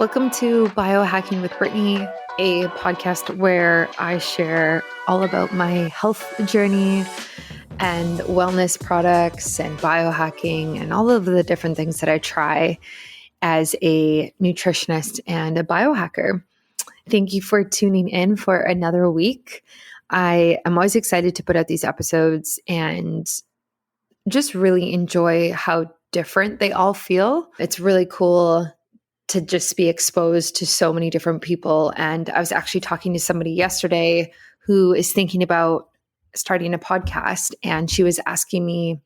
Welcome to Biohacking with Brittany, a podcast where I share all about my health journey and wellness products and biohacking and all of the different things that I try as a nutritionist and a biohacker. Thank you for tuning in for another week. I am always excited to put out these episodes and just really enjoy how different they all feel. It's really cool to just be exposed to so many different people. And I was actually talking to somebody yesterday who is thinking about starting a podcast, and she was asking me,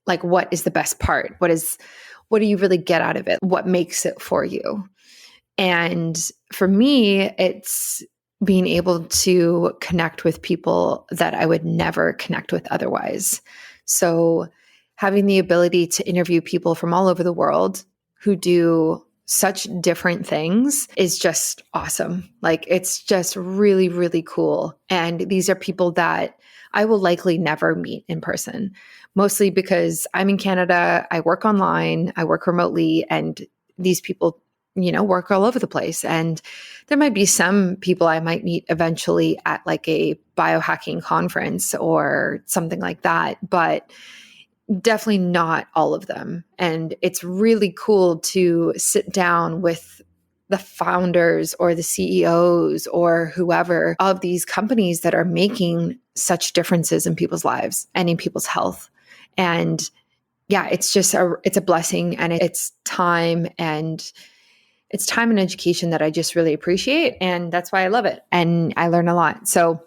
like, what is the best part? What do you really get out of it? What makes it for you? And for me, it's being able to connect with people that I would never connect with otherwise. So having the ability to interview people from all over the world who do such different things is just awesome. Like, it's just really, really cool. And these are people that I will likely never meet in person, mostly because I'm in Canada, I work online, I work remotely, and these people, work all over the place. And there might be some people I might meet eventually at like a biohacking conference or something like that, but definitely not all of them. And it's really cool to sit down with the founders or the CEOs or whoever of these companies that are making such differences in people's lives and in people's health. And yeah, it's a blessing, and it's time and education that I just really appreciate. And that's why I love it. And I learn a lot. So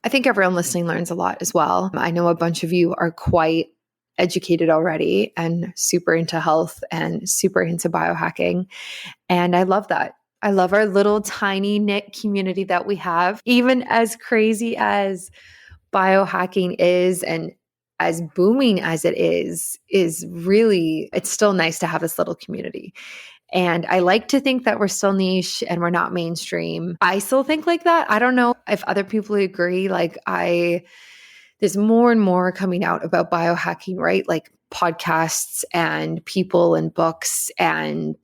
I think everyone listening learns a lot as well. I know a bunch of you are quite educated already and super into health and super into biohacking. And I love that. I love our little tiny knit community that we have. Even as crazy as biohacking is and as booming as it is really, it's still nice to have this little community. And I like to think that we're still niche and we're not mainstream. I still think like that. I don't know if other people agree. There's more and more coming out about biohacking, right? Like podcasts and people and books and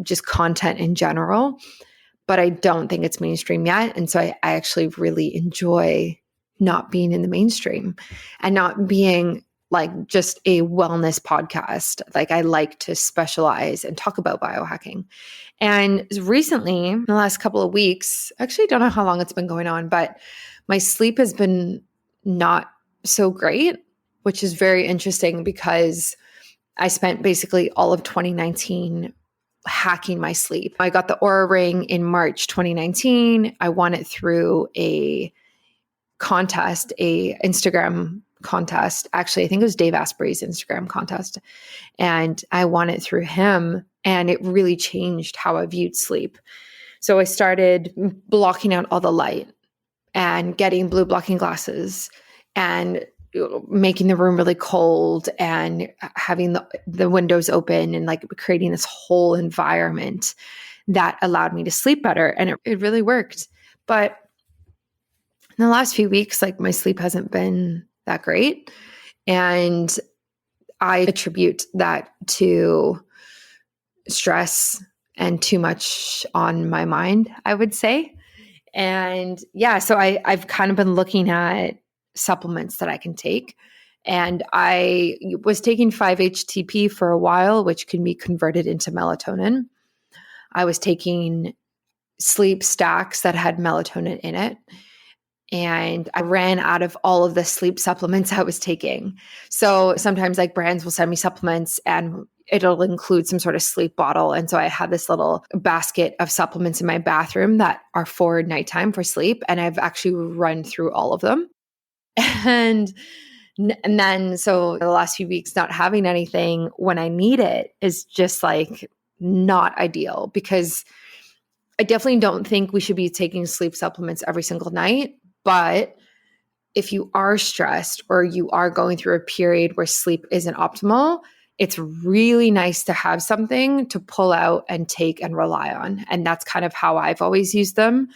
just content in general. But I don't think it's mainstream yet. And so I actually really enjoy not being in the mainstream and not being like just a wellness podcast. Like, I like to specialize and talk about biohacking. And recently, in the last couple of weeks, actually don't know how long it's been going on, but my sleep has been not so great, which is very interesting because I spent basically all of 2019 hacking my sleep. I got the Aura Ring in March 2019. I won it through a contest, a Instagram contest. Actually, I think it was Dave Asprey's Instagram contest. And I won it through him. And it really changed how I viewed sleep. So I started blocking out all the light and getting blue blocking glasses and making the room really cold and having the windows open and like creating this whole environment that allowed me to sleep better. And it really worked. But in the last few weeks, like, my sleep hasn't been that great. And I attribute that to stress and too much on my mind, I would say. And yeah, so I've kind of been looking at supplements that I can take. And I was taking 5-HTP for a while, which can be converted into melatonin. I was taking sleep stacks that had melatonin in it. And I ran out of all of the sleep supplements I was taking. So sometimes like brands will send me supplements and it'll include some sort of sleep bottle. And so I have this little basket of supplements in my bathroom that are for nighttime for sleep. And I've actually run through all of them. And then, so the last few weeks, not having anything when I need it is just like not ideal, because I definitely don't think we should be taking sleep supplements every single night. But if you are stressed or you are going through a period where sleep isn't optimal, it's really nice to have something to pull out and take and rely on. And that's kind of how I've always used them,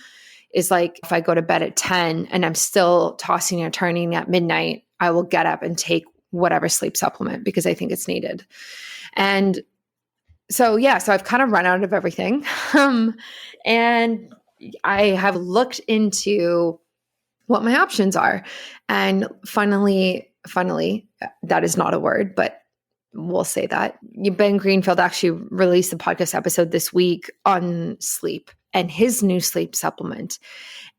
is like, if I go to bed at 10 and I'm still tossing and turning at midnight, I will get up and take whatever sleep supplement because I think it's needed. And So I've kind of run out of everything. And I have looked into what my options are. And funnily, that is not a word, but we'll say that. Ben Greenfield actually released a podcast episode this week on sleep and his new sleep supplement.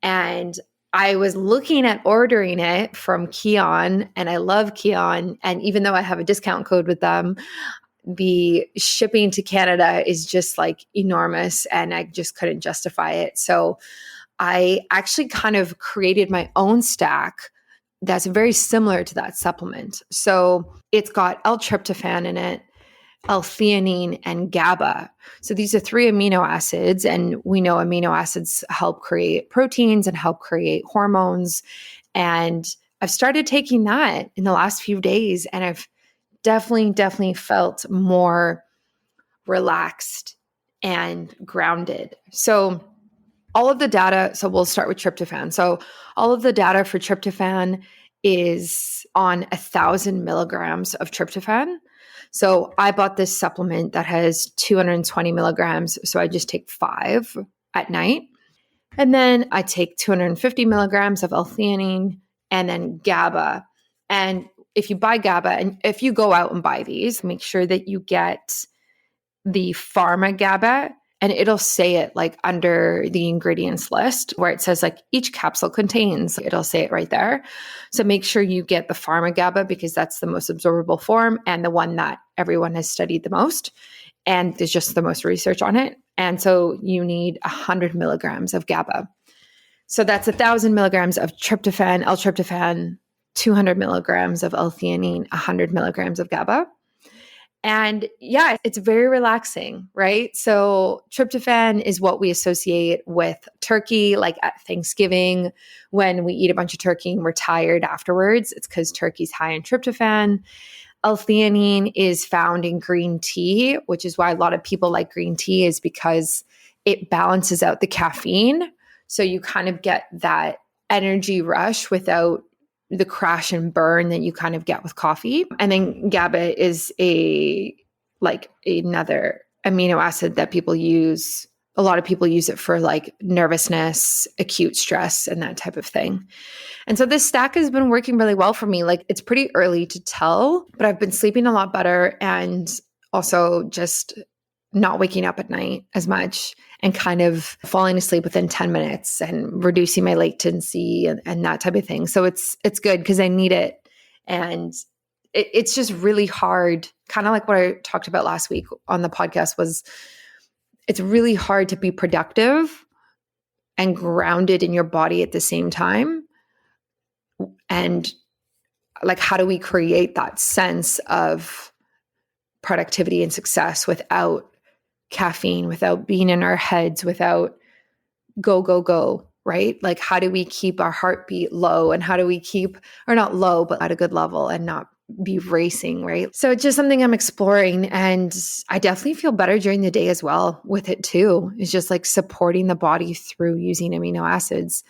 And I was looking at ordering it from Kion, and I love Kion. And even though I have a discount code with them, the shipping to Canada is just like enormous, and I just couldn't justify it. So I actually kind of created my own stack that's very similar to that supplement. So it's got L-tryptophan in it, L-theanine, and GABA. So these are 3 amino acids, and we know amino acids help create proteins and help create hormones. And I've started taking that in the last few days, and I've definitely felt more relaxed and grounded. So all of the data, so we'll start with tryptophan. So all of the data for tryptophan is on 1,000 milligrams of tryptophan. So I bought this supplement that has 220 milligrams. So I just take 5 at night. And then I take 250 milligrams of L-theanine and then GABA. And if you buy GABA, and if you go out and buy these, make sure that you get the pharma GABA, and it'll say it like under the ingredients list where it says like each capsule contains, it'll say it right there. So make sure you get the pharma GABA because that's the most absorbable form and the one that everyone has studied the most. And there's just the most research on it. And so you need 100 milligrams of GABA. So that's 1,000 milligrams of tryptophan, L-tryptophan, 200 milligrams of L-theanine, 100 milligrams of GABA. And it's very relaxing, right? So tryptophan is what we associate with turkey, like at Thanksgiving, when we eat a bunch of turkey and we're tired afterwards. It's because turkey's high in tryptophan. L-theanine is found in green tea, which is why a lot of people like green tea, is because it balances out the caffeine. So you kind of get that energy rush without the crash and burn that you kind of get with coffee. And then GABA is another amino acid that people use. A lot of people use it for like nervousness, acute stress, and that type of thing. And so this stack has been working really well for me. Like, it's pretty early to tell, but I've been sleeping a lot better and also just not waking up at night as much and kind of falling asleep within 10 minutes and reducing my latency and that type of thing. So it's good because I need it. And it's just really hard, kind of like what I talked about last week on the podcast, was it's really hard to be productive and grounded in your body at the same time. And like, how do we create that sense of productivity and success without caffeine, without being in our heads, without go, right? Like, how do we keep our heartbeat low, and how do we keep, or not low, but at a good level and not be racing, right? So it's just something I'm exploring, and I definitely feel better during the day as well with it too. It's just like supporting the body through using amino acids.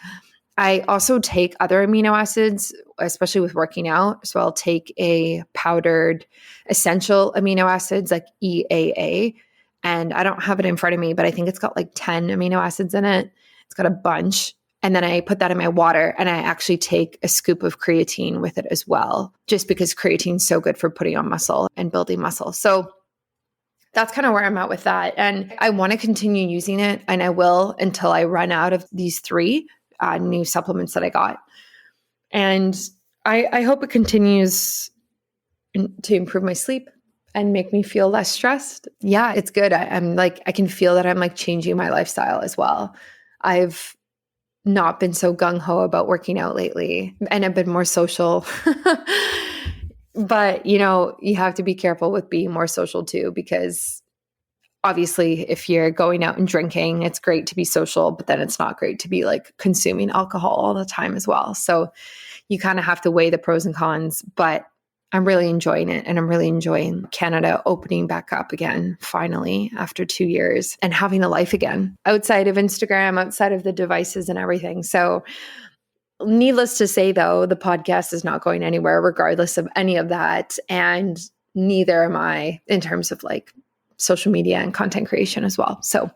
I also take other amino acids, especially with working out. So I'll take a powdered essential amino acids like EAA. And I don't have it in front of me, but I think it's got like 10 amino acids in it. It's got a bunch. And then I put that in my water, and I actually take a scoop of creatine with it as well, just because creatine is so good for putting on muscle and building muscle. So that's kind of where I'm at with that. And I want to continue using it, and I will until I run out of these 3 new supplements that I got. And I hope it continues to improve my sleep and make me feel less stressed. Yeah, it's good. I'm like, I can feel that I'm like changing my lifestyle as well. I've not been so gung-ho about working out lately, and I've been more social. But, you have to be careful with being more social too, because obviously if you're going out and drinking, it's great to be social, but then it's not great to be like consuming alcohol all the time as well. So you kind of have to weigh the pros and cons, but I'm really enjoying it. And I'm really enjoying Canada opening back up again, finally, after 2 years, and having a life again outside of Instagram, outside of the devices and everything. So needless to say, though, the podcast is not going anywhere regardless of any of that. And neither am I in terms of like social media and content creation as well. So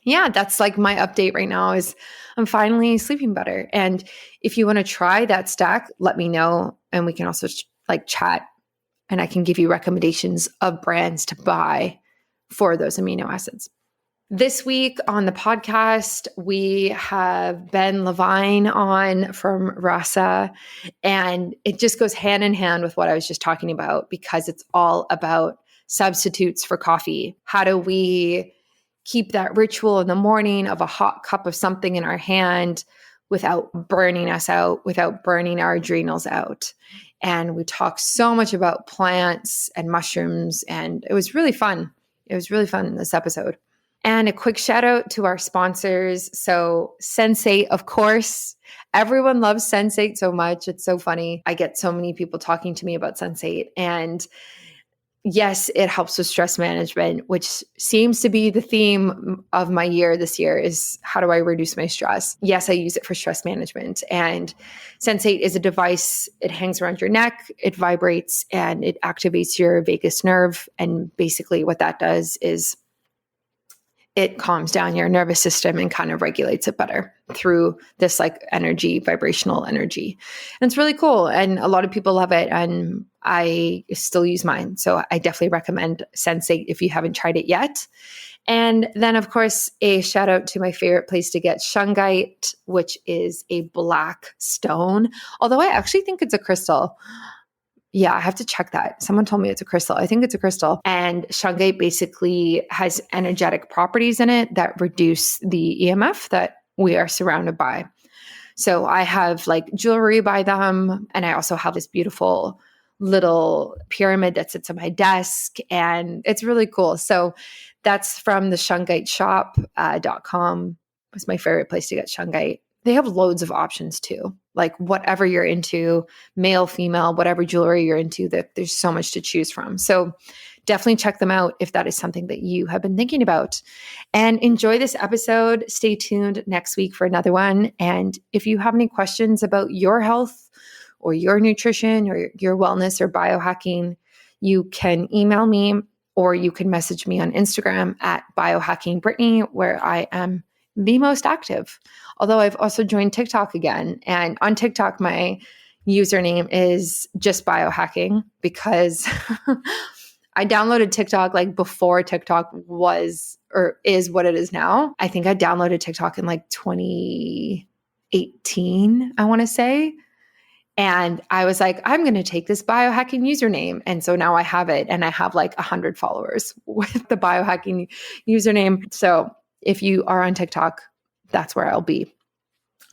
yeah, that's like my update right now is I'm finally sleeping better. And if you want to try that stack, let me know. And we can also like chat and I can give you recommendations of brands to buy for those amino acids. This week on the podcast, we have Ben LeVine on from Rasa, and it just goes hand in hand with what I was just talking about because it's all about substitutes for coffee. How do we keep that ritual in the morning of a hot cup of something in our hand without burning us out, without burning our adrenals out? And we talk so much about plants and mushrooms, and it was really fun. It was really fun in this episode. And a quick shout out to our sponsors. So Sensate, of course, everyone loves Sensate so much. It's so funny. I get so many people talking to me about Sensate. And yes, it helps with stress management, which seems to be the theme of my year this year is how do I reduce my stress? Yes, I use it for stress management. And Sensate is a device. It hangs around your neck, it vibrates, and it activates your vagus nerve. And basically what that does is it calms down your nervous system and kind of regulates it better through this like energy, vibrational energy. And it's really cool. And a lot of people love it. And I still use mine. So I definitely recommend Sensate if you haven't tried it yet. And then, of course, a shout out to my favorite place to get shungite, which is a black stone. Although I actually think it's a crystal. Yeah, I have to check that. Someone told me it's a crystal. I think it's a crystal. And shungite basically has energetic properties in it that reduce the EMF that we are surrounded by. So I have like jewelry by them. And I also have this beautiful little pyramid that sits on my desk. And it's really cool. So that's from the shungiteshop.com. It's my favorite place to get shungite. They have loads of options too. Like whatever you're into, male, female, whatever jewelry you're into, that there's so much to choose from. So definitely check them out if that is something that you have been thinking about. And enjoy this episode. Stay tuned next week for another one. And if you have any questions about your health or your nutrition or your wellness or biohacking, you can email me or you can message me on Instagram at biohackingbrittany, where I am the most active. Although I've also joined TikTok again. And on TikTok, my username is just biohacking because I downloaded TikTok like before TikTok was or is what it is now. I think I downloaded TikTok in like 2018, I want to say. And I was like, I'm going to take this biohacking username. And so now I have it and I have like 100 followers with the biohacking username. So if you are on TikTok, that's where I'll be.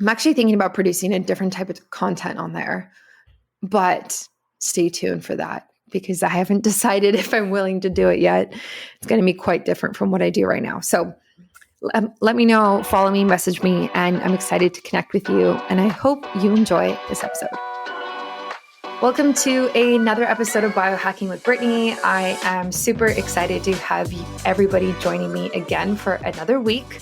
I'm actually thinking about producing a different type of content on there, but stay tuned for that because I haven't decided if I'm willing to do it yet. It's going to be quite different from what I do right now. So let me know, follow me, message me, and I'm excited to connect with you. And I hope you enjoy this episode. Welcome to another episode of Biohacking with Brittany. I am super excited to have everybody joining me again for another week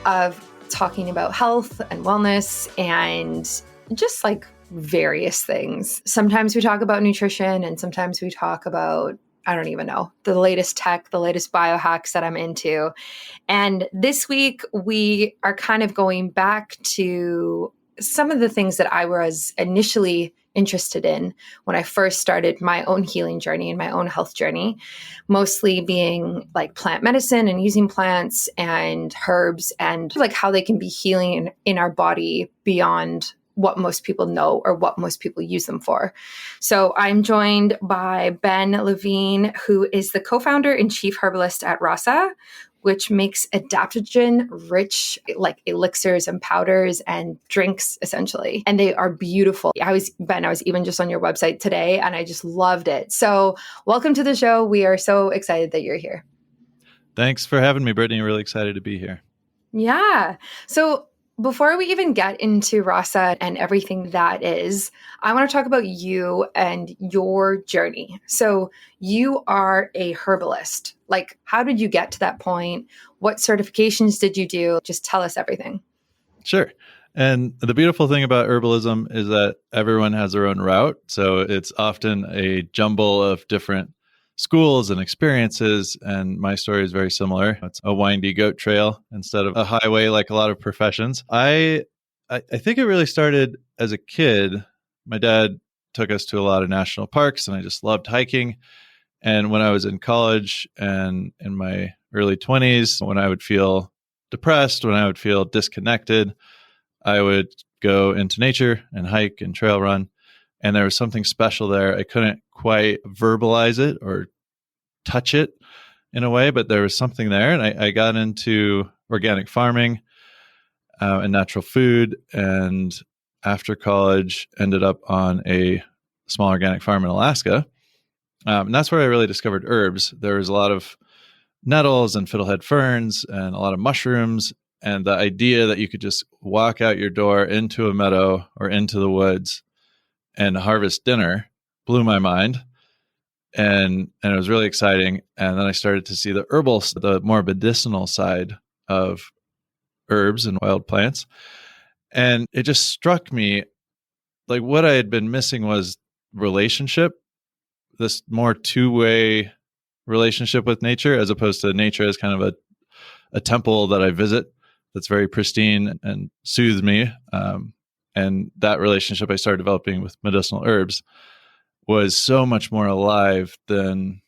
of talking about health and wellness and just like various things. Sometimes we talk about nutrition and sometimes we talk about, I don't even know, the latest tech, the latest biohacks that I'm into. And this week we are kind of going back to some of the things that I was initially interested in when I first started my own healing journey and my own health journey, mostly being like plant medicine and using plants and herbs and like how they can be healing in our body beyond what most people know or what most people use them for. So I'm joined by Ben LeVine, who is the co-founder and chief herbalist at Rasa, which makes adaptogen-rich like elixirs and powders and drinks, essentially. And they are beautiful. Ben, I was even just on your website today and I just loved it. So welcome to the show. We are so excited that you're here. Thanks for having me, Brittany. Really excited to be here. Yeah. So before we even get into Rasa and everything that is, I want to talk about you and your journey. So you are a herbalist. Like, how did you get to that point? What certifications did you do? Just tell us everything. Sure. And the beautiful thing about herbalism is that everyone has their own route. So it's often a jumble of different schools and experiences. And my story is very similar. It's a windy goat trail instead of a highway like a lot of professions. I think it really started as a kid. My dad took us to a lot of national parks, and I just loved hiking. And when I was in college and in my early 20s, when I would feel depressed, when I would feel disconnected, I would go into nature and hike and trail run. And there was something special there. I couldn't quite verbalize it or touch it in a way, but there was something there. And I got into organic farming and natural food. And after college, ended up on a small organic farm in Alaska. And that's where I really discovered herbs. There was a lot of nettles and fiddlehead ferns and a lot of mushrooms. And the idea that you could just walk out your door into a meadow or into the woods and harvest dinner blew my mind. And it was really exciting. And then I started to see the herbal, the more medicinal side of herbs and wild plants. And it just struck me like what I had been missing was relationship, this more two-way relationship with nature, as opposed to nature as kind of a temple that I visit that's very pristine and soothes me. And that relationship I started developing with medicinal herbs was so much more alive than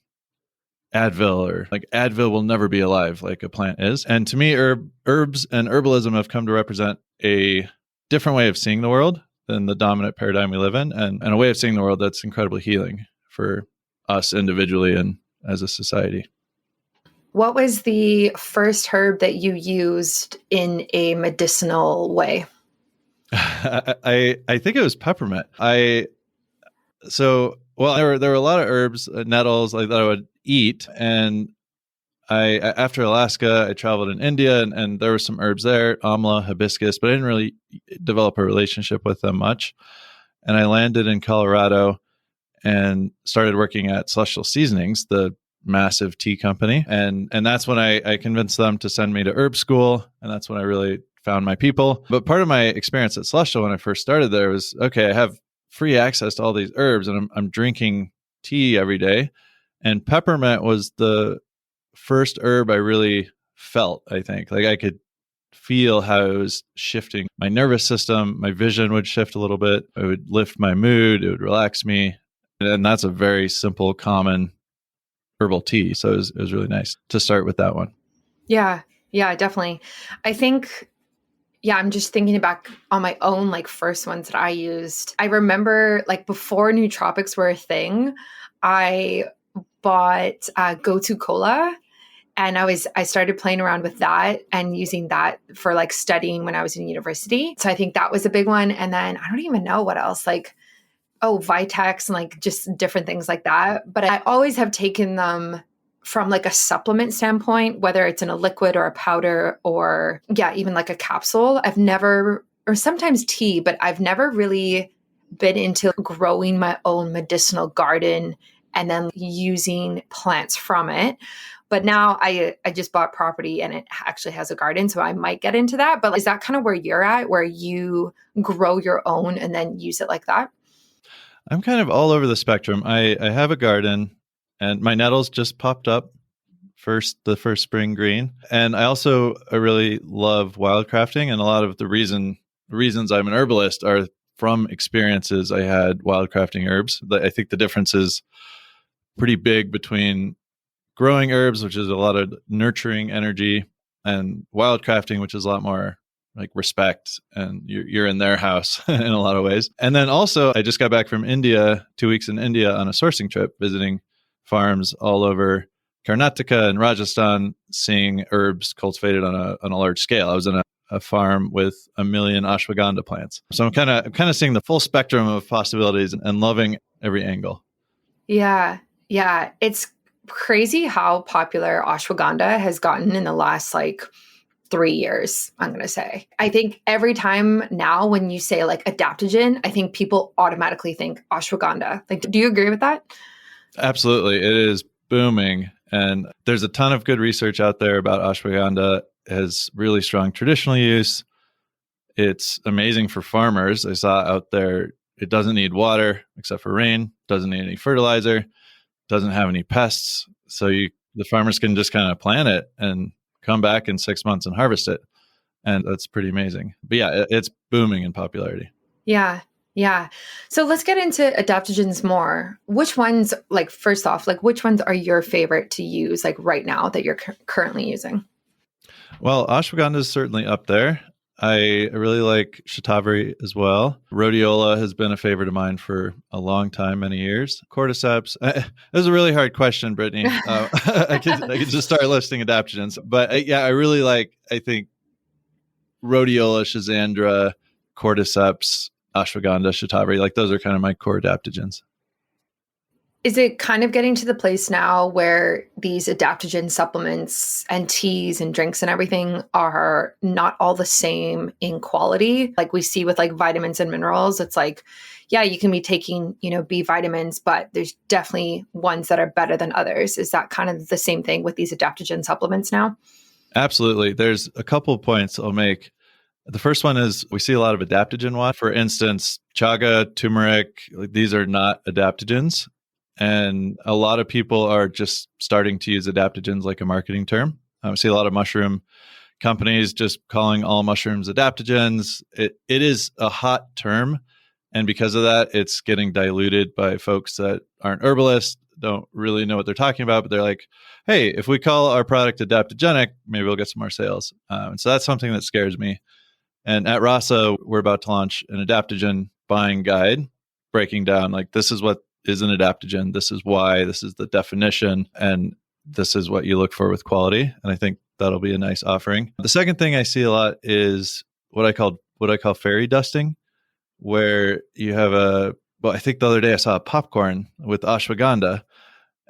Advil, or like Advil will never be alive like a plant is. And to me, herbs and herbalism have come to represent a different way of seeing the world than the dominant paradigm we live in, and a way of seeing the world that's incredibly healing for us individually and as a society. What was the first herb that you used in a medicinal way? I think it was peppermint. There were a lot of herbs, nettles like that I would eat, and after Alaska, I traveled in India, and there were some herbs there, amla, hibiscus, but I didn't really develop a relationship with them much. And I landed in Colorado and started working at Celestial Seasonings, the massive tea company, and that's when I convinced them to send me to herb school, and that's when I really found my people. But part of my experience at Celestial when I first started there was, okay, I have free access to all these herbs, and I'm drinking tea every day. And peppermint was the first herb I really felt, I think. Like I could feel how it was shifting my nervous system. My vision would shift a little bit. It would lift my mood. It would relax me. And that's a very simple, common herbal tea. So it was really nice to start with that one. Yeah, definitely. I think, I'm just thinking back on my own, like first ones that I used. I remember like before nootropics were a thing, I bought Go-To Cola, and I started playing around with that and using that for like studying when I was in university. So I think that was a big one. And then I don't even know what else, like, Vitex and like just different things like that. But I always have taken them from like a supplement standpoint, whether it's in a liquid or a powder or even like a capsule. I've never, or sometimes tea, but I've never really been into growing my own medicinal garden and then using plants from it. But now I just bought property and it actually has a garden, so I might get into that. But is that kind of where you're at, where you grow your own and then use it like that? I'm kind of all over the spectrum. I have a garden, and my nettles just popped up the first spring green. And I really love wildcrafting, and a lot of the reasons I'm an herbalist are from experiences I had wildcrafting herbs. I think the difference is pretty big between growing herbs, which is a lot of nurturing energy, and wildcrafting, which is a lot more like respect, and you're in their house in a lot of ways. And then also, I just got back from India, 2 weeks in India on a sourcing trip, visiting farms all over Karnataka and Rajasthan, seeing herbs cultivated on a large scale. I was in a farm with 1 million ashwagandha plants. So I'm kind of seeing the full spectrum of possibilities and loving every angle. Yeah. It's crazy how popular ashwagandha has gotten in the last like 3 years, I'm going to say. I think every time now when you say like adaptogen, I think people automatically think ashwagandha. Like, do you agree with that? Absolutely. It is booming. And there's a ton of good research out there about ashwagandha. It has really strong traditional use. It's amazing for farmers. I saw out there, it doesn't need water except for rain, doesn't need any fertilizer. doesn't have any pests. So the farmers can just kind of plant it and come back in 6 months and harvest it. And that's pretty amazing. But yeah, it's booming in popularity. Yeah. Yeah. So let's get into adaptogens more. Which ones, like, first off, like, which ones are your favorite to use, like, right now that you're currently using? Well, ashwagandha is certainly up there. I really like shatavari as well. Rhodiola has been a favorite of mine for a long time, many years. Cordyceps. This is a really hard question, Brittany. I could just start listing adaptogens. But I really like, I think, Rhodiola, Schizandra, Cordyceps, ashwagandha, shatavari. Like those are kind of my core adaptogens. Is it kind of getting to the place now where these adaptogen supplements and teas and drinks and everything are not all the same in quality? Like we see with like vitamins and minerals, it's like, yeah, you can be taking, B vitamins, but there's definitely ones that are better than others. Is that kind of the same thing with these adaptogen supplements now? Absolutely. There's a couple of points I'll make. The first one is we see a lot of adaptogen water. For instance, chaga, turmeric, these are not adaptogens. And a lot of people are just starting to use adaptogens like a marketing term. I see a lot of mushroom companies just calling all mushrooms adaptogens. It is a hot term. And because of that, it's getting diluted by folks that aren't herbalists, don't really know what they're talking about, but they're like, hey, if we call our product adaptogenic, maybe we'll get some more sales. And so that's something that scares me. And at Rasa, we're about to launch an adaptogen buying guide, breaking down like this is what is an adaptogen, this is why, this is the definition, and this is what you look for with quality. And I think that'll be a nice offering. The second thing I see a lot is what I call fairy dusting, where you have I think the other day I saw a popcorn with ashwagandha,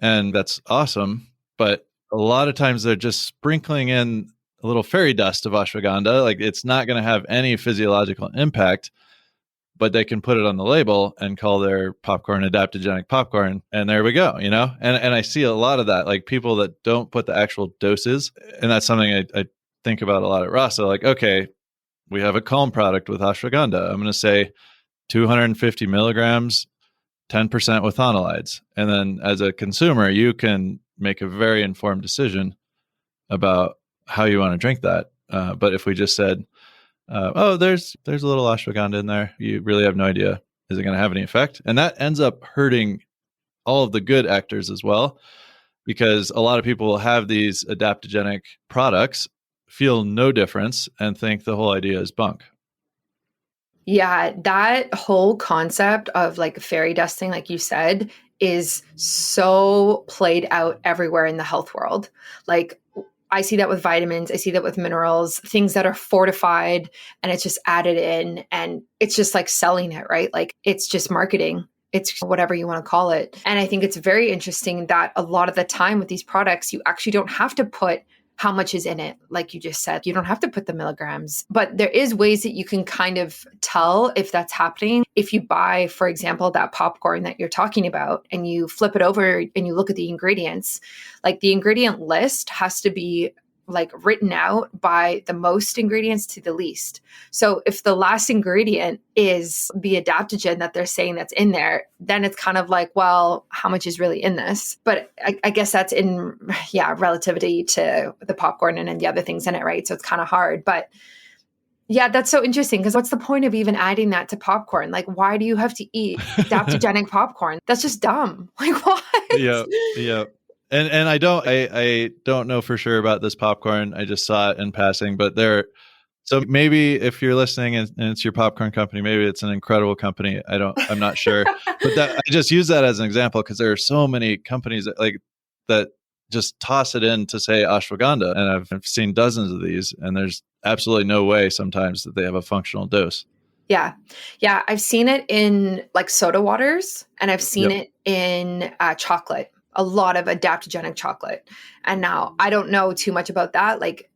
and that's awesome. But a lot of times they're just sprinkling in a little fairy dust of ashwagandha. Like it's not going to have any physiological impact, but they can put it on the label and call their popcorn adaptogenic popcorn. And there we go, And I see a lot of that, like people that don't put the actual doses. And that's something I think about a lot at Rasa. Like, okay, we have a calm product with ashwagandha. I'm going to say 250 milligrams, 10% ethanolides. And then as a consumer, you can make a very informed decision about how you want to drink that. But if we just said, there's a little ashwagandha in there, you really have no idea, is it going to have any effect? And that ends up hurting all of the good actors as well, because a lot of people will have these adaptogenic products, feel no difference, and think the whole idea is bunk. Yeah, that whole concept of like fairy dusting, like you said, is so played out everywhere in the health world. Like I see that with vitamins, I see that with minerals, things that are fortified and it's just added in and it's just like selling it, right? Like it's just marketing. It's whatever you want to call it. And I think it's very interesting that a lot of the time with these products, you actually don't have to put how much is in it. Like you just said, you don't have to put the milligrams, but there is ways that you can kind of tell if that's happening. If you buy, for example, that popcorn that you're talking about and you flip it over and you look at the ingredients, like the ingredient list has to be like written out by the most ingredients to the least. So if the last ingredient is the adaptogen that they're saying that's in there, then it's kind of like, well, how much is really in this? But I guess that's in, relativity to the popcorn and the other things in it, right? So it's kind of hard. But yeah, that's so interesting because what's the point of even adding that to popcorn? Like, why do you have to eat adaptogenic popcorn? That's just dumb. Like, what? Yeah. And I don't know for sure about this popcorn. I just saw it in passing, but so maybe if you're listening and it's your popcorn company, maybe it's an incredible company. I'm not sure, but I just use that as an example because there are so many companies that just toss it in to say ashwagandha. And I've seen dozens of these and there's absolutely no way sometimes that they have a functional dose. Yeah. Yeah. I've seen it in like soda waters and I've seen it in chocolate. A lot of adaptogenic chocolate. And now I don't know too much about that. Like,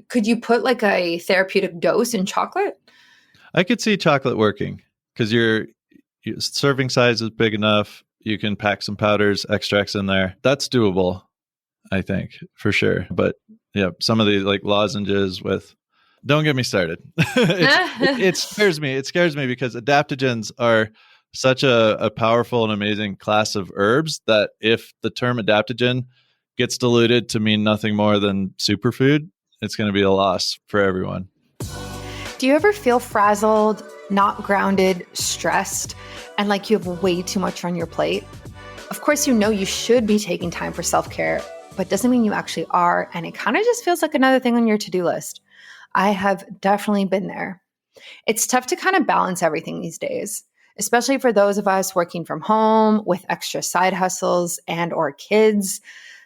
could you put like a therapeutic dose in chocolate? I could see chocolate working because your serving size is big enough. You can pack some powders, extracts in there. That's doable, I think, for sure. But yeah, some of these like lozenges don't get me started. It scares me. It scares me because adaptogens are such a powerful and amazing class of herbs that if the term adaptogen gets diluted to mean nothing more than superfood, it's going to be a loss for everyone. Do you ever feel frazzled, not grounded, stressed, and like you have way too much on your plate? Of course, you should be taking time for self-care, but doesn't mean you actually are. And it kind of just feels like another thing on your to-do list. I have definitely been there. It's tough to kind of balance everything these days, especially for those of us working from home with extra side hustles and or kids.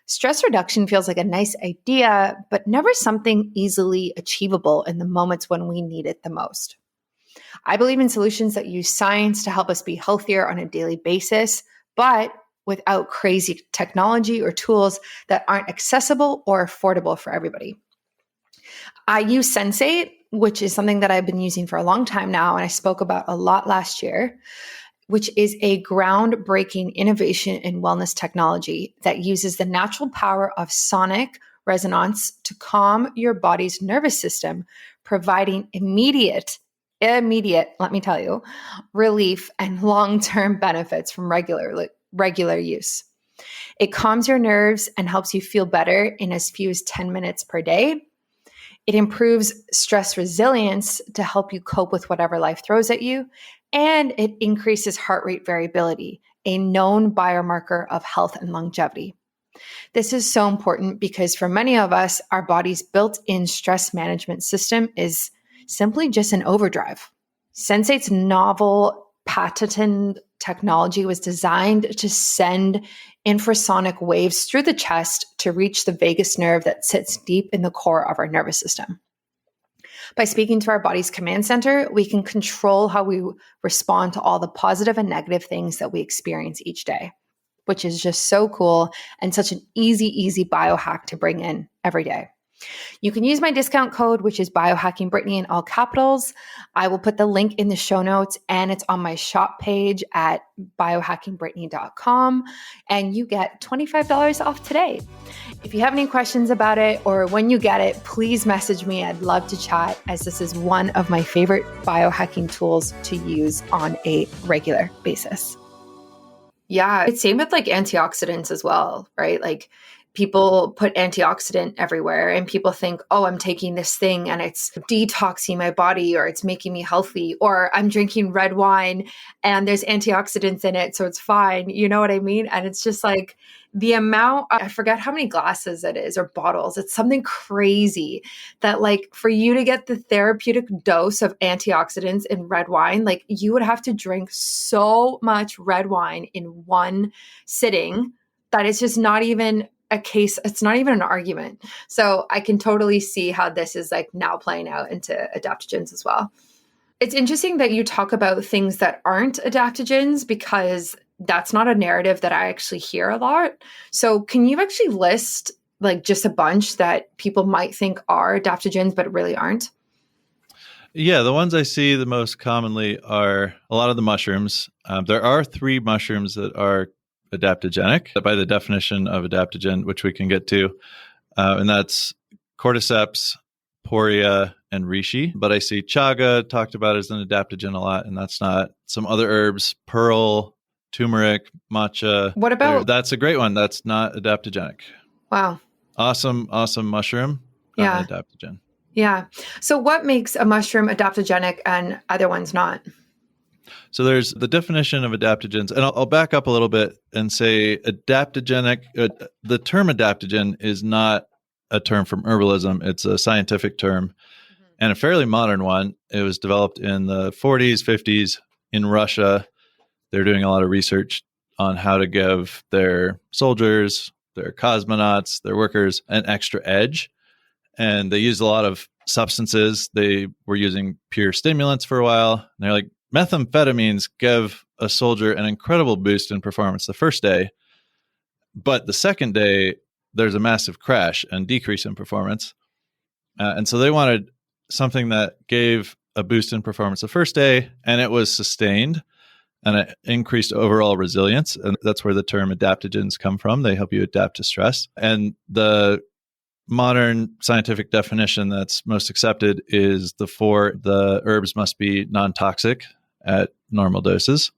Stress reduction feels like a nice idea, but never something easily achievable in the moments when we need it the most. I believe in solutions that use science to help us be healthier on a daily basis, but without crazy technology or tools that aren't accessible or affordable for everybody. I use Sensate, which is something that I've been using for a long time now, and I spoke about a lot last year, which is a groundbreaking innovation in wellness technology that uses the natural power of sonic resonance to calm your body's nervous system, providing immediate, let me tell you, relief and long-term benefits from regular use. It calms your nerves and helps you feel better in as few as 10 minutes per day. It improves stress resilience to help you cope with whatever life throws at you. And it increases heart rate variability, a known biomarker of health and longevity. This is so important because for many of us, our body's built-in stress management system is simply just an overdrive. Sensate's novel patented technology was designed to send infrasonic waves through the chest to reach the vagus nerve that sits deep in the core of our nervous system. By speaking to our body's command center, we can control how we respond to all the positive and negative things that we experience each day, which is just so cool and such an easy biohack to bring in every day. You can use my discount code, which is biohackingbrittany in all capitals. I will put the link in the show notes and it's on my shop page at biohackingbrittany.com and you get $25 off today. If you have any questions about it or when you get it, please message me. I'd love to chat as this is one of my favorite biohacking tools to use on a regular basis. Yeah, it's same with like antioxidants as well, right? Like people put antioxidant everywhere and people think, oh, I'm taking this thing and it's detoxing my body or it's making me healthy or I'm drinking red wine and there's antioxidants in it, so it's fine. You know what I mean? And it's just like the amount, I forget how many glasses it is or bottles. It's something crazy that like for you to get the therapeutic dose of antioxidants in red wine, like you would have to drink so much red wine in one sitting that it's just not even a case. It's not even an argument. So I can totally see how this is like now playing out into adaptogens as well. It's interesting that you talk about things that aren't adaptogens because that's not a narrative that I actually hear a lot. So can you actually list like just a bunch that people might think are adaptogens, but really aren't? Yeah, the ones I see the most commonly are a lot of the mushrooms. There are 3 mushrooms that are adaptogenic by the definition of adaptogen, which we can get to. And that's cordyceps, poria, and reishi. But I see chaga talked about as an adaptogen a lot, and that's not. Some other herbs, pearl, turmeric, matcha. What about? That's a great one. That's not adaptogenic. Wow. Awesome mushroom. Yeah. Adaptogen. Yeah. So what makes a mushroom adaptogenic and other ones not? So there's the definition of adaptogens, and I'll back up a little bit and say adaptogenic. The term adaptogen is not a term from herbalism. It's a scientific term and a fairly modern one. It was developed in the 40s, 50s in Russia. They're doing a lot of research on how to give their soldiers, their cosmonauts, their workers an extra edge. And they used a lot of substances. They were using pure stimulants for a while. And they're like, methamphetamines give a soldier an incredible boost in performance the first day, but the second day, there's a massive crash and decrease in performance. And so they wanted something that gave a boost in performance the first day, and it was sustained, and it increased overall resilience. And that's where the term adaptogens come from. They help you adapt to stress. And the modern scientific definition that's most accepted is the herbs must be non-toxic at normal doses.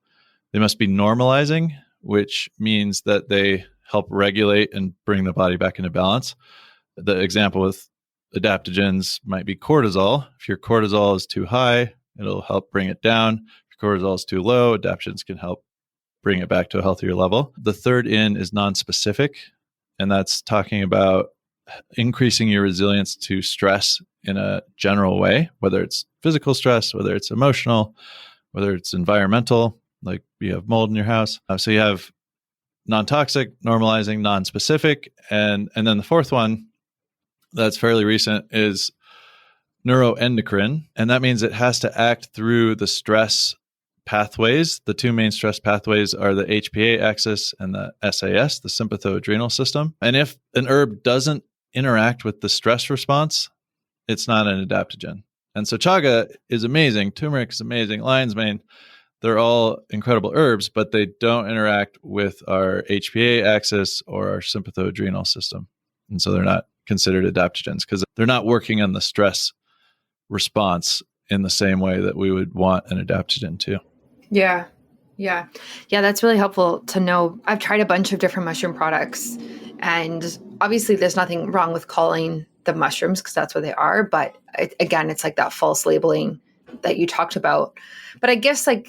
They must be normalizing, which means that they help regulate and bring the body back into balance. The example with adaptogens might be cortisol. If your cortisol is too high, it'll help bring it down. If your cortisol is too low, adaptogens can help bring it back to a healthier level. The third in is non-specific, and that's talking about increasing your resilience to stress in a general way, whether it's physical stress, whether it's emotional, whether it's environmental, like you have mold in your house. So you have non-toxic, normalizing, non-specific, and then the fourth one that's fairly recent is neuroendocrine, and that means it has to act through the stress pathways. The two main stress pathways are the HPA axis and the SAS, the sympathoadrenal system. And if an herb doesn't interact with the stress response, it's not an adaptogen. And so chaga is amazing, turmeric is amazing, lion's mane, they're all incredible herbs, but they don't interact with our HPA axis or our sympathoadrenal system. And so they're not considered adaptogens because they're not working on the stress response in the same way that we would want an adaptogen to. Yeah. Yeah. Yeah. That's really helpful to know. I've tried a bunch of different mushroom products, and obviously there's nothing wrong with calling them mushrooms because that's what they are. But again, it's like that false labeling that you talked about. But I guess I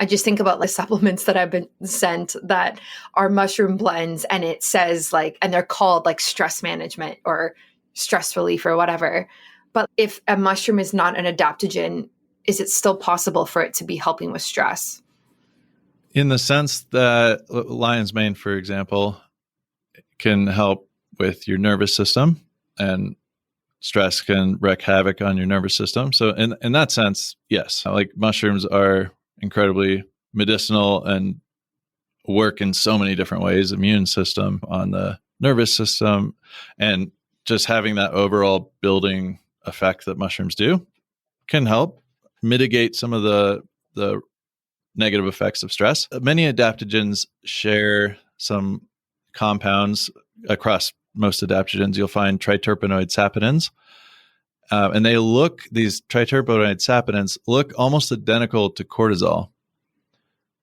just think about like supplements that I've been sent that are mushroom blends, and it says and they're called like stress management or stress relief or whatever. But if a mushroom is not an adaptogen, is it still possible for it to be helping with stress? In the sense that lion's mane, for example, can help with your nervous system, and stress can wreak havoc on your nervous system. So in that sense, yes, like mushrooms are incredibly medicinal and work in so many different ways, immune system, on the nervous system, and just having that overall building effect that mushrooms do can help mitigate some of the negative effects of stress. Many adaptogens share some compounds across most adaptogens. You'll find triterpenoid saponins. And these triterpenoid saponins look almost identical to cortisol.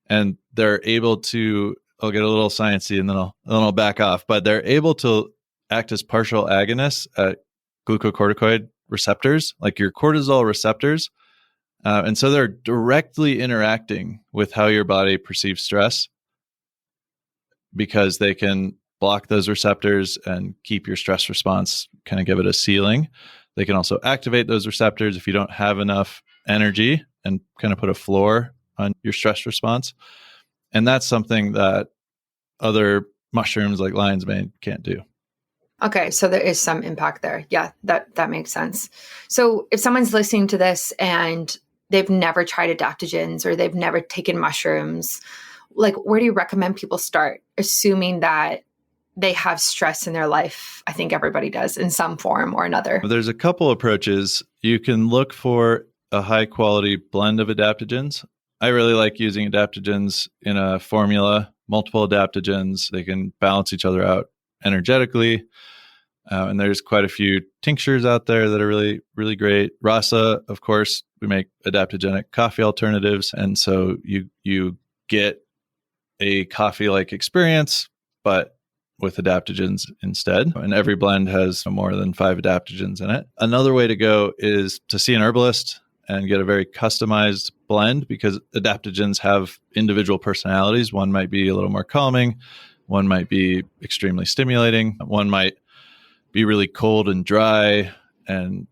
And they're able to, I'll get a little sciencey and then I'll back off, but they're able to act as partial agonists at glucocorticoid receptors, like your cortisol receptors. And so they're directly interacting with how your body perceives stress because they can block those receptors and keep your stress response, kind of give it a ceiling. They can also activate those receptors if you don't have enough energy and kind of put a floor on your stress response. And that's something that other mushrooms like lion's mane can't do. Okay, so there is some impact there. Yeah, that makes sense. So if someone's listening to this and they've never tried adaptogens or they've never taken mushrooms, like where do you recommend people start, assuming that they have stress in their life? I think everybody does in some form or another. There's a couple approaches. You can look for a high quality blend of adaptogens. I really like using adaptogens in a formula, multiple adaptogens. They can balance each other out energetically. And there's quite a few tinctures out there that are really, really great. Rasa, of course, we make adaptogenic coffee alternatives. And so you get a coffee-like experience, but with adaptogens instead. And every blend has more than 5 adaptogens in it. Another way to go is to see an herbalist and get a very customized blend, because adaptogens have individual personalities. One might be a little more calming. One might be extremely stimulating. One might be really cold and dry and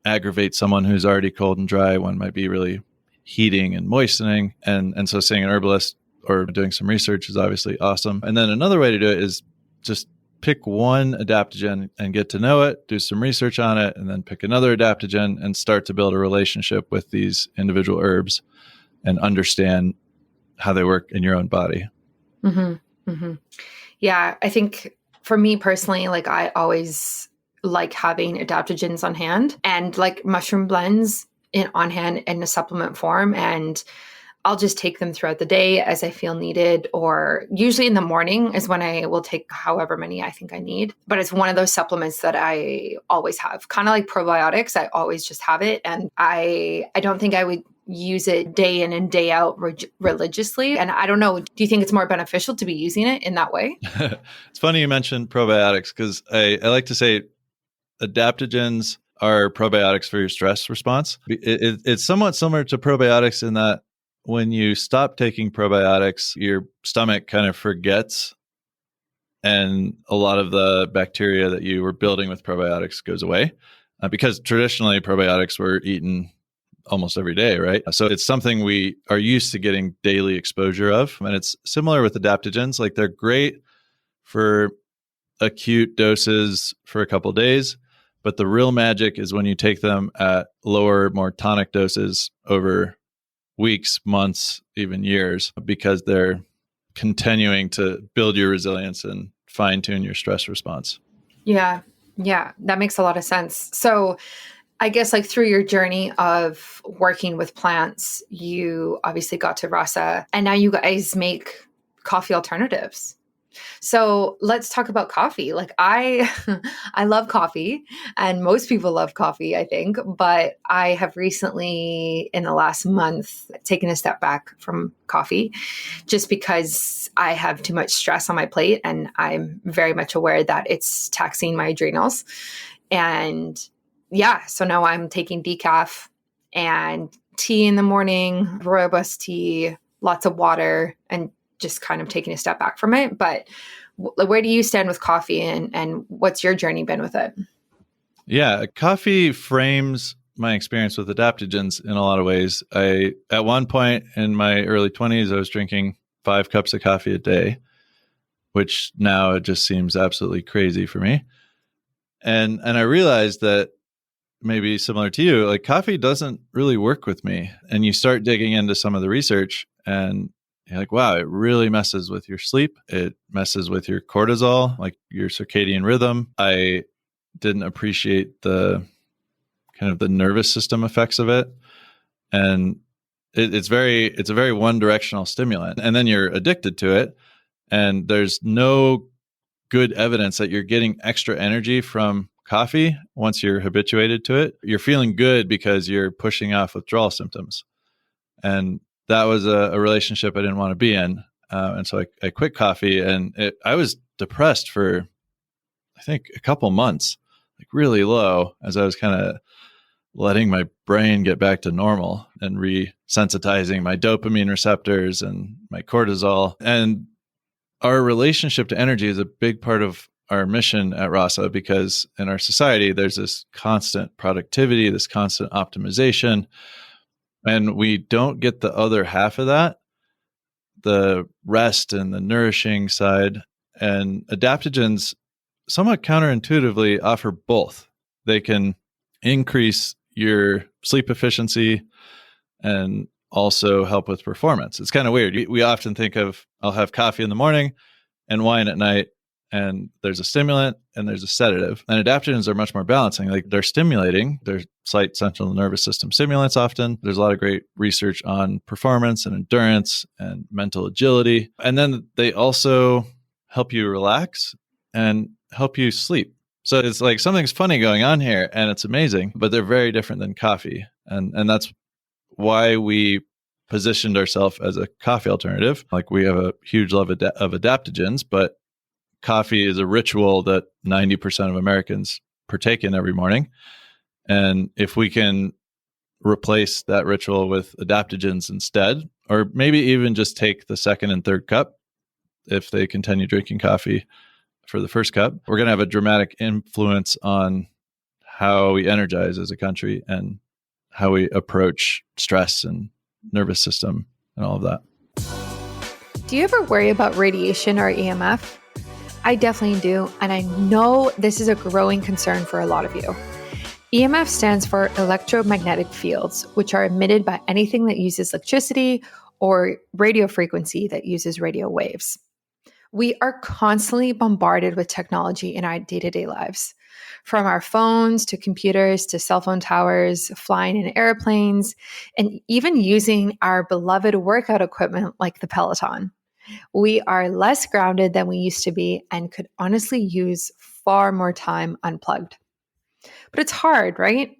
aggravate someone who's already cold and dry. One might be really heating and moistening. And so seeing an herbalist or doing some research is obviously awesome. And then another way to do it is just pick one adaptogen and get to know it, do some research on it, and then pick another adaptogen and start to build a relationship with these individual herbs and understand how they work in your own body. Mm-hmm. Mm-hmm. Yeah, I think for me personally, like I always like having adaptogens on hand and like mushroom blends on hand in a supplement form. And I'll just take them throughout the day as I feel needed, or usually in the morning is when I will take however many I think I need. But it's one of those supplements that I always have, kind of like probiotics. I always just have it. And I don't think I would use it day in and day out religiously. And I don't know, do you think it's more beneficial to be using it in that way? It's funny you mentioned probiotics because I like to say adaptogens are probiotics for your stress response. It's somewhat similar to probiotics in that when you stop taking probiotics, your stomach kind of forgets, and a lot of the bacteria that you were building with probiotics goes away, because traditionally probiotics were eaten almost every day, right? So it's something we are used to getting daily exposure of. And it's similar with adaptogens. Like, they're great for acute doses for a couple of days, but the real magic is when you take them at lower, more tonic doses over weeks, months, even years, because they're continuing to build your resilience and fine tune your stress response. Yeah. Yeah. That makes a lot of sense. So I guess like through your journey of working with plants, you obviously got to Rasa, and now you guys make coffee alternatives. So let's talk about coffee. Like I love coffee, and most people love coffee, I think, but I have recently in the last month taken a step back from coffee just because I have too much stress on my plate, and I'm very much aware that it's taxing my adrenals. And yeah, so now I'm taking decaf and tea in the morning, rooibos tea, lots of water, and just kind of taking a step back from it. But where do you stand with coffee, and what's your journey been with it? Yeah, coffee frames my experience with adaptogens in a lot of ways. At one point in my early 20s, I was drinking 5 cups of coffee a day, which now it just seems absolutely crazy for me. And I realized that, maybe similar to you, like, coffee doesn't really work with me. And you start digging into some of the research, and you're like, wow, it really messes with your sleep. It messes with your cortisol, like your circadian rhythm. I didn't appreciate the kind of the nervous system effects of it. And it's a very one directional stimulant. And then you're addicted to it. And there's no good evidence that you're getting extra energy from coffee once you're habituated to it. You're feeling good because you're pushing off withdrawal symptoms. And that was a relationship I didn't want to be in. And so I quit coffee, and I was depressed for, I think, a couple months, like really low, as I was kind of letting my brain get back to normal and resensitizing my dopamine receptors and my cortisol. And our relationship to energy is a big part of our mission at Rasa, because in our society, there's this constant productivity, this constant optimization, and we don't get the other half of that, the rest and the nourishing side. And adaptogens somewhat counterintuitively offer both. They can increase your sleep efficiency and also help with performance. It's kind of weird. We often think of, I'll have coffee in the morning and wine at night, and there's a stimulant and there's a sedative. And adaptogens are much more balancing. Like, they're stimulating, they're slight central nervous system stimulants often. There's a lot of great research on performance and endurance and mental agility. And then they also help you relax and help you sleep. So it's like something's funny going on here, and it's amazing, but they're very different than coffee. And that's why we positioned ourselves as a coffee alternative. Like, we have a huge love of adaptogens, but coffee is a ritual that 90% of Americans partake in every morning. And if we can replace that ritual with adaptogens instead, or maybe even just take the second and third cup, if they continue drinking coffee for the first cup, we're going to have a dramatic influence on how we energize as a country and how we approach stress and nervous system and all of that. Do you ever worry about radiation or EMF? I definitely do, and I know this is a growing concern for a lot of you. EMF stands for electromagnetic fields, which are emitted by anything that uses electricity, or radio frequency that uses radio waves. We are constantly bombarded with technology in our day-to-day lives, from our phones to computers to cell phone towers, flying in airplanes, and even using our beloved workout equipment like the Peloton. We are less grounded than we used to be and could honestly use far more time unplugged. But it's hard, right?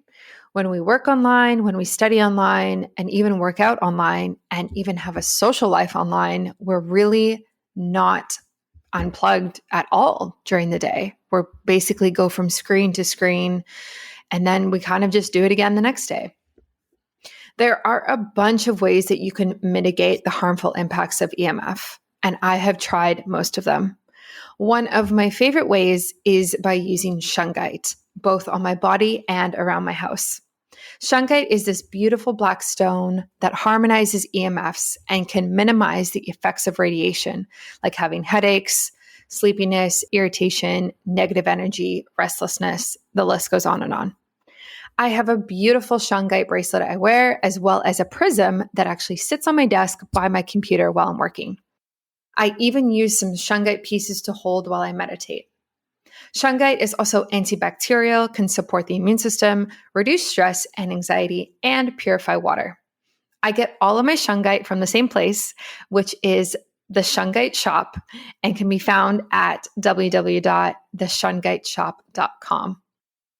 When we work online, when we study online, and even work out online, and even have a social life online, we're really not unplugged at all during the day. We're basically go from screen to screen, and then we kind of just do it again the next day. There are a bunch of ways that you can mitigate the harmful impacts of EMF, and I have tried most of them. One of my favorite ways is by using shungite, both on my body and around my house. Shungite is this beautiful black stone that harmonizes EMFs and can minimize the effects of radiation, like having headaches, sleepiness, irritation, negative energy, restlessness. The list goes on and on. I have a beautiful shungite bracelet I wear, as well as a prism that actually sits on my desk by my computer while I'm working. I even use some shungite pieces to hold while I meditate. Shungite is also antibacterial, can support the immune system, reduce stress and anxiety, and purify water. I get all of my shungite from the same place, which is the Shungite Shop, and can be found at www.theshungiteshop.com.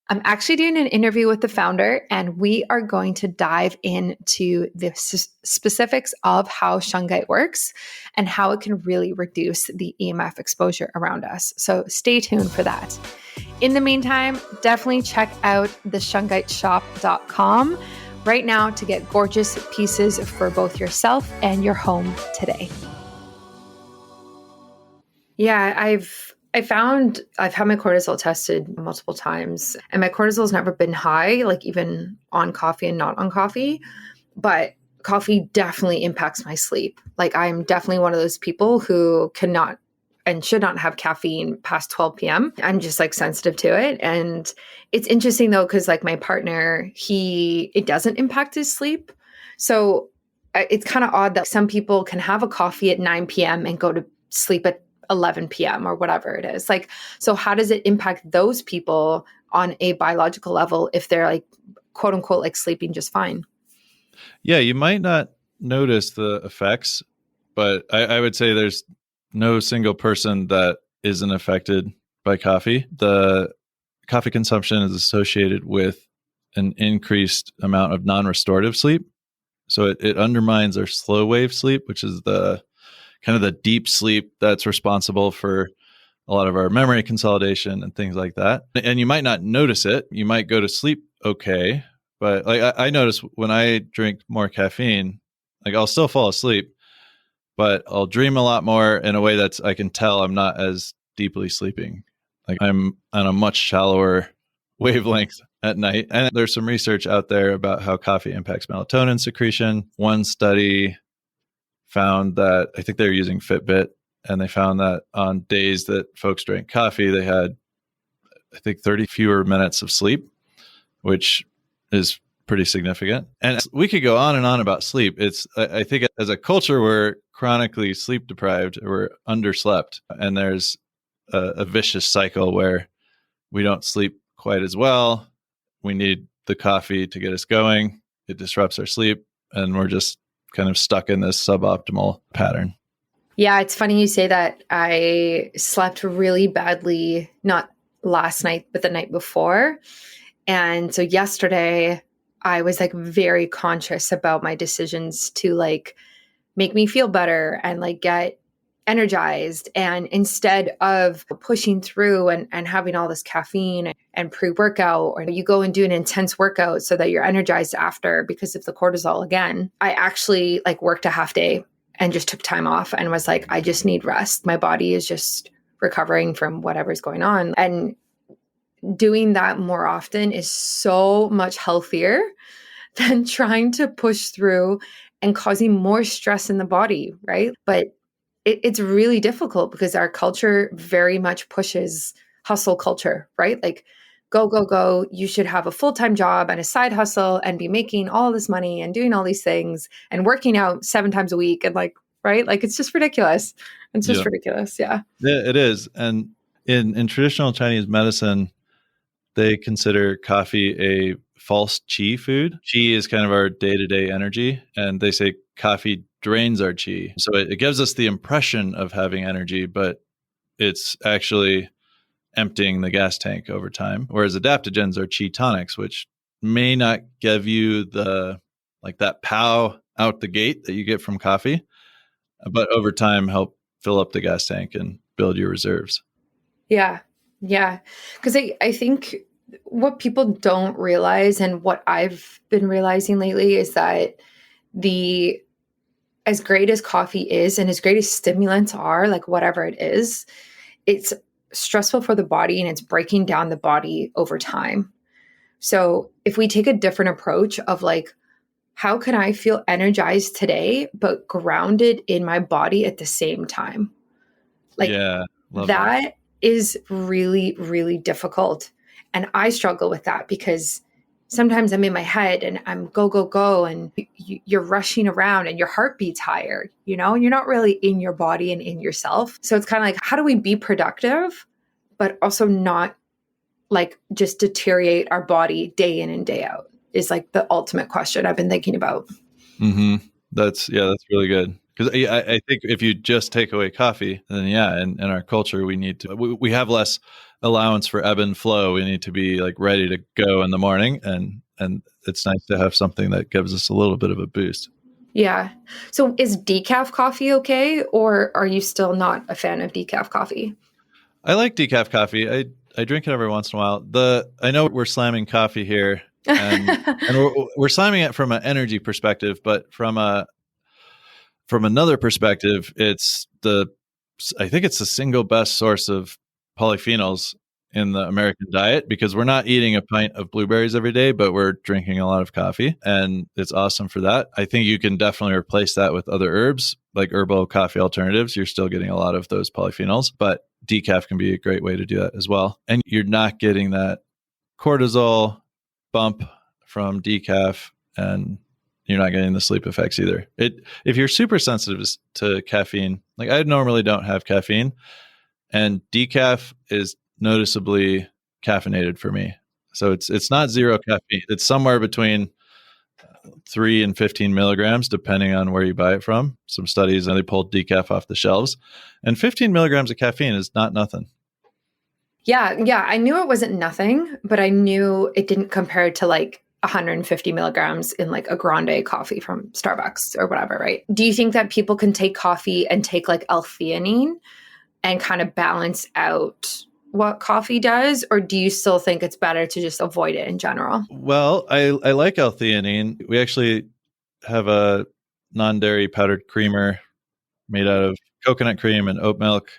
I'm actually doing an interview with the founder, and we are going to dive into the specifics of how shungite works and how it can really reduce the EMF exposure around us. So stay tuned for that. In the meantime, definitely check out theshungiteshop.com right now to get gorgeous pieces for both yourself and your home today. Yeah, I've had my cortisol tested multiple times, and my cortisol's never been high, like even on coffee and not on coffee, but coffee definitely impacts my sleep. Like I'm definitely one of those people who cannot and should not have caffeine past 12 p.m. I'm just like sensitive to it. And it's interesting though, because like my partner, it doesn't impact his sleep. So it's kind of odd that some people can have a coffee at 9 p.m. and go to sleep at 11 p.m. or whatever it is. Like, so how does it impact those people on a biological level if they're like, quote unquote, like sleeping just fine? Yeah, you might not notice the effects, but I would say there's no single person that isn't affected by coffee. The coffee consumption is associated with an increased amount of non-restorative sleep. So it undermines our slow wave sleep, which is the kind of the deep sleep that's responsible for a lot of our memory consolidation and things like that. And you might not notice it. You might go to sleep okay. But like I notice when I drink more caffeine, like I'll still fall asleep, but I'll dream a lot more in a way that's I can tell I'm not as deeply sleeping. Like I'm on a much shallower wavelength at night. And there's some research out there about how coffee impacts melatonin secretion. One study found that, I think they were using Fitbit, and they found that on days that folks drank coffee, they had, I think, 30 fewer minutes of sleep, which is pretty significant. And we could go on and on about sleep. I think as a culture, we're chronically sleep deprived, or we're underslept. And there's a vicious cycle where we don't sleep quite as well. We need the coffee to get us going. It disrupts our sleep, and we're just kind of stuck in this suboptimal pattern. Yeah, it's funny you say that. I slept really badly, not last night, but the night before. And so yesterday I was like very conscious about my decisions to like make me feel better and like get energized. And instead of pushing through and having all this caffeine and pre-workout, or you go and do an intense workout so that you're energized after because of the cortisol again, I actually like worked a half day and just took time off and was like, I just need rest. My body is just recovering from whatever's going on. And doing that more often is so much healthier than trying to push through and causing more stress in the body, right? But it's really difficult because our culture very much pushes hustle culture, right? Like go, go, go. You should have a full-time job and a side hustle and be making all this money and doing all these things and working out 7 times a week. And like, right? Like it's just ridiculous. It's just ridiculous. Yeah. Yeah, it is. And in traditional Chinese medicine, they consider coffee a false qi food. Qi is kind of our day-to-day energy. And they say coffee drains our qi. So it gives us the impression of having energy, but it's actually emptying the gas tank over time. Whereas adaptogens are qi tonics, which may not give you the like that pow out the gate that you get from coffee, but over time help fill up the gas tank and build your reserves. Yeah. Yeah. Because I think what people don't realize, and what I've been realizing lately, is that the as great as coffee is and as great as stimulants are, like whatever it is, it's stressful for the body and it's breaking down the body over time. So if we take a different approach of like, how can I feel energized today, but grounded in my body at the same time? Like Yeah, love that. that is really, really difficult. And I struggle with that because sometimes I'm in my head and I'm go, go, go. And you're rushing around and your heartbeat's higher, and you're not really in your body and in yourself. So it's kind of like, how do we be productive, but also not like just deteriorate our body day in and day out, is like the ultimate question I've been thinking about. Mm-hmm. That's really good. Because I think if you just take away coffee, then in our culture, we have less allowance for ebb and flow. We need to be like ready to go in the morning. And it's nice to have something that gives us a little bit of a boost. Yeah. So is decaf coffee okay? Or are you still not a fan of decaf coffee? I like decaf coffee. I drink it every once in a while. I know we're slamming coffee here, and we're slamming it from an energy perspective, but from another perspective, I think it's the single best source of polyphenols in the American diet, because we're not eating a pint of blueberries every day, but we're drinking a lot of coffee, and it's awesome for that. I think you can definitely replace that with other herbs, like herbal coffee alternatives. You're still getting a lot of those polyphenols, but decaf can be a great way to do that as well. And you're not getting that cortisol bump from decaf, and you're not getting the sleep effects either. If you're super sensitive to caffeine, like I normally don't have caffeine, and decaf is noticeably caffeinated for me. So it's not zero caffeine. It's somewhere between 3 and 15 milligrams, depending on where you buy it from. Some studies, and they pulled decaf off the shelves, and 15 milligrams of caffeine is not nothing. Yeah. Yeah. I knew it wasn't nothing, but I knew it didn't compare to like 150 milligrams in like a grande coffee from Starbucks or whatever, right? Do you think that people can take coffee and take like L-theanine and kind of balance out what coffee does? Or do you still think it's better to just avoid it in general? Well, I like L-theanine. We actually have a non-dairy powdered creamer made out of coconut cream and oat milk,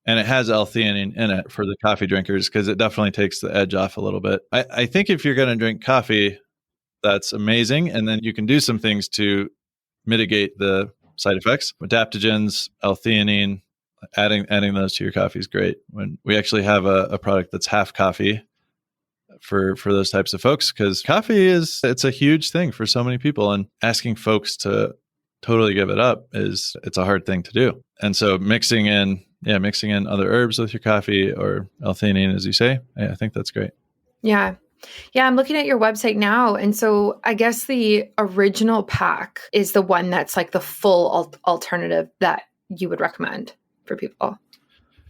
and it has L-theanine in it for the coffee drinkers, because it definitely takes the edge off a little bit. I think if you're going to drink coffee, that's amazing. And then you can do some things to mitigate the side effects. Adaptogens, L-theanine, adding those to your coffee is great. When we actually have a product that's half coffee for those types of folks, because coffee it's a huge thing for so many people, and asking folks to totally give it up it's a hard thing to do. And so mixing in other herbs with your coffee, or L-theanine, as you say, I think that's great. Yeah. Yeah, I'm looking at your website now. And so I guess the original pack is the one that's like the full alternative that you would recommend for people.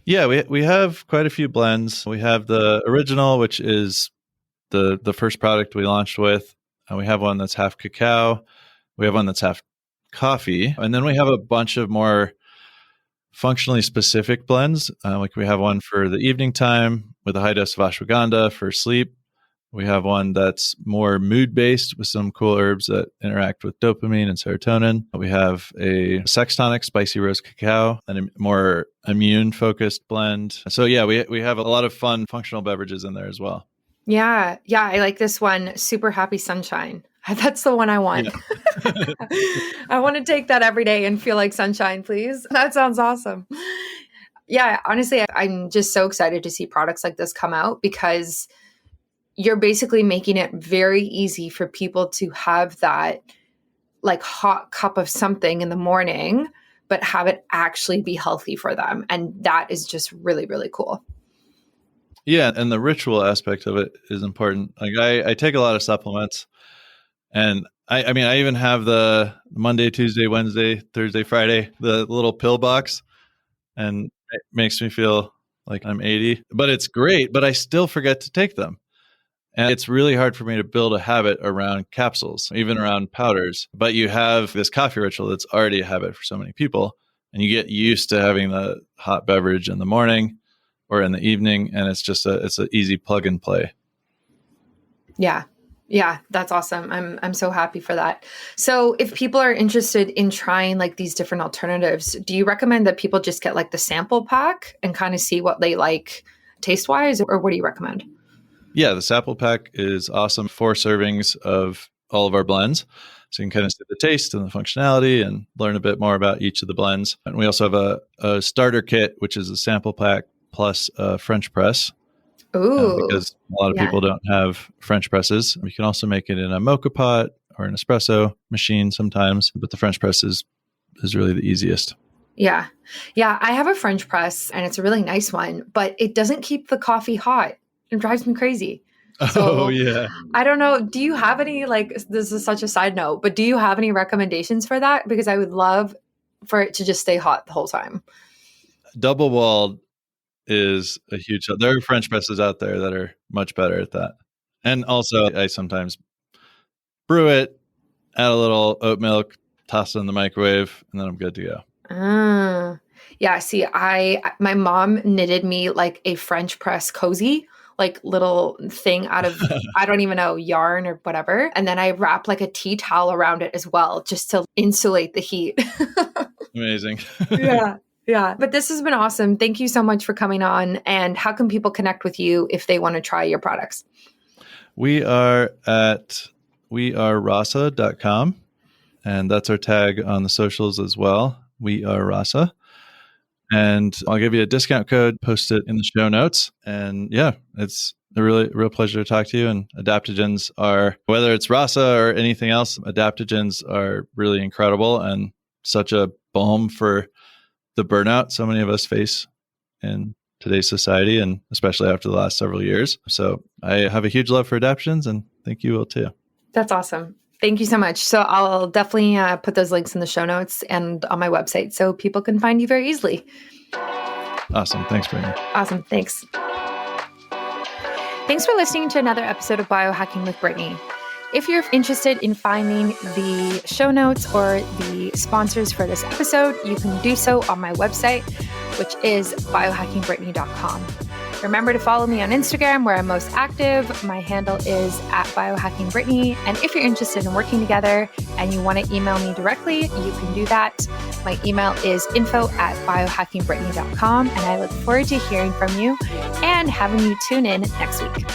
Yeah, we have quite a few blends. We have the original, which is the first product we launched with. And we have one that's half cacao. We have one that's half coffee. And then we have a bunch of more functionally specific blends. Like we have one for the evening time with a high dose of ashwagandha for sleep. We have one that's more mood-based with some cool herbs that interact with dopamine and serotonin. We have a sex tonic, spicy roast cacao, and a more immune-focused blend. So yeah, we have a lot of fun functional beverages in there as well. Yeah. Yeah. I like this one. Super happy sunshine. That's the one I want. Yeah. I want to take that every day and feel like sunshine, please. That sounds awesome. Yeah. Honestly, I'm just so excited to see products like this come out, because you're basically making it very easy for people to have that like hot cup of something in the morning, but have it actually be healthy for them. And that is just really, really cool. Yeah. And the ritual aspect of it is important. Like I take a lot of supplements, and I mean, I even have the Monday, Tuesday, Wednesday, Thursday, Friday, the little pill box, and it makes me feel like I'm 80, but it's great, but I still forget to take them. And it's really hard for me to build a habit around capsules, even around powders. But you have this coffee ritual that's already a habit for so many people. And you get used to having the hot beverage in the morning or in the evening. And it's an easy plug and play. Yeah. Yeah, that's awesome. I'm so happy for that. So if people are interested in trying like these different alternatives, do you recommend that people just get like the sample pack and kind of see what they like taste wise, or what do you recommend? Yeah, the sample pack is awesome. 4 servings of all of our blends. So you can kind of see the taste and the functionality and learn a bit more about each of the blends. And we also have a starter kit, which is a sample pack plus a French press. Ooh. Because a lot of people don't have French presses. We can also make it in a mocha pot or an espresso machine sometimes, but the French press is really the easiest. Yeah. Yeah. I have a French press and it's a really nice one, but it doesn't keep the coffee hot. It drives me crazy. So, yeah. I don't know. Do you have any, like, this is such a side note, but do you have any recommendations for that? Because I would love for it to just stay hot the whole time. Double walled is a huge help. There are French presses out there that are much better at that. And also, I sometimes brew it, add a little oat milk, toss it in the microwave, and then I'm good to go. Yeah. See, my mom knitted me like a French press cozy, like little thing out of, I don't even know, yarn or whatever. And then I wrap like a tea towel around it as well, just to insulate the heat. Amazing. Yeah. Yeah. But this has been awesome. Thank you so much for coming on. And how can people connect with you if they want to try your products? We are at wearerasa.com. And that's our tag on the socials as well. We are Rasa. And I'll give you a discount code, post it in the show notes. And yeah, it's a real pleasure to talk to you. And adaptogens are, whether it's Rasa or anything else, adaptogens are really incredible and such a balm for the burnout so many of us face in today's society, and especially after the last several years. So I have a huge love for adaptogens, and think you will too. That's awesome. Thank you so much. So I'll definitely put those links in the show notes and on my website so people can find you very easily. Awesome. Thanks, Brittany. Awesome. Thanks. Thanks for listening to another episode of Biohacking with Brittany. If you're interested in finding the show notes or the sponsors for this episode, you can do so on my website, which is biohackingbrittany.com. Remember to follow me on Instagram, where I'm most active. My handle is @biohackingbrittany. And if you're interested in working together and you want to email me directly, you can do that. My email is info@biohackingbrittany.com. And I look forward to hearing from you and having you tune in next week.